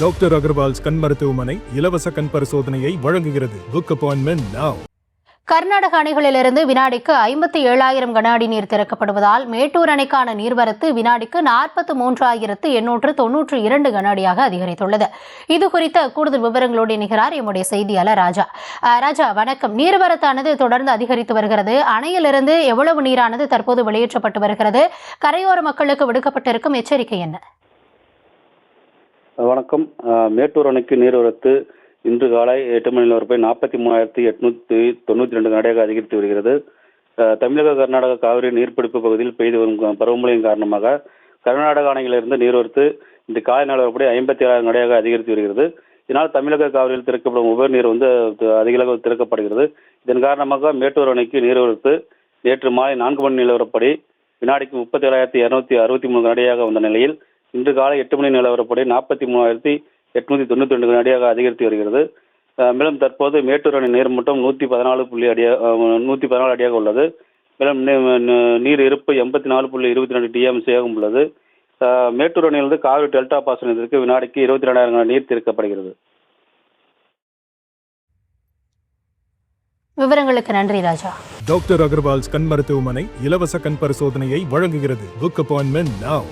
Doctor Agarwal's கண் மருத்துவமனை இலவச கண் பரிசோதனையை வழங்குகிறது. Book appointment now. கர்நாடக அணைகளிலிருந்து வினாடிக்கு 57,000 கன அடி நீர் திறக்கப்படுவதால் மேட்டூர் அணைக்கான நீர்வரத்து வினாடிக்கு 43,892 கன அடியாக அதிகரித்துள்ளது. இதுகுறித்த கூடுதல் விவரங்களோடு இணைகிறார் எம்முடைய செய்தியாளர் ராஜா. வணக்கம். நீர்வரத்தானது தொடர்ந்து அதிகரித்து வருகிறது. அணையிலிருந்து எவ்வளவு நீரானது தற்போது வெளியேற்றப்பட்டு வருகிறது? கரையோர மக்களுக்கு விடுக்கப்பட்டிருக்கும் எச்சரிக்கை என்ன? வணக்கம். மேட்டூர் அணைக்கு நீர்வரத்து இன்று காலை 8 மணி நிலவரப்பை 43,892 கனஅடியாக அதிகரித்து வருகிறது. தமிழக கர்நாடக காவிரி நீர்பிடிப்பு பகுதியில் பெய்து வரும் பருவமழையின் காரணமாக கர்நாடக அணையிலிருந்து நீர்வரத்து இன்று காலை நிலவரப்படி 57,000 கனஅடியாக அதிகரித்து வருகிறது. இதனால் தமிழக காவிரியில் திறக்கப்படும் உபரி நீர் அதிக அளவில் திறக்கப்படுகிறது. இதன் காரணமாக மேட்டூர் அணைக்கு நீர்வரத்து நேற்று மாலை 4 மணி நிலவரப்படி வினாடிக்கு 37,263 கனஅடியாக வந்த நிலையில் இன்று காலை 8 மணி நிலவரப்படி 43,892 கனஅடியாக அதிகரித்து வருகிறது. மேலும் தற்போது மேட்டூர் அணை நீர்மட்டம் 114 அடியாக உள்ளது. மேலும் நீர் இருப்பு 84.22 TMC உள்ளது. மேட்டூர் அணையிலிருந்து காவிரி டெல்டா பாசனத்திற்கு வினாடிக்கு 22,000 நீர் திறக்கப்படுகிறது. விவரங்களுக்கு நன்றி ராஜா. டாக்டர் அகர்வால்ஸ் கண் மருத்துவமனை இலவச கண் பரிசோதனையை வழங்குகிறது. Book appointment now.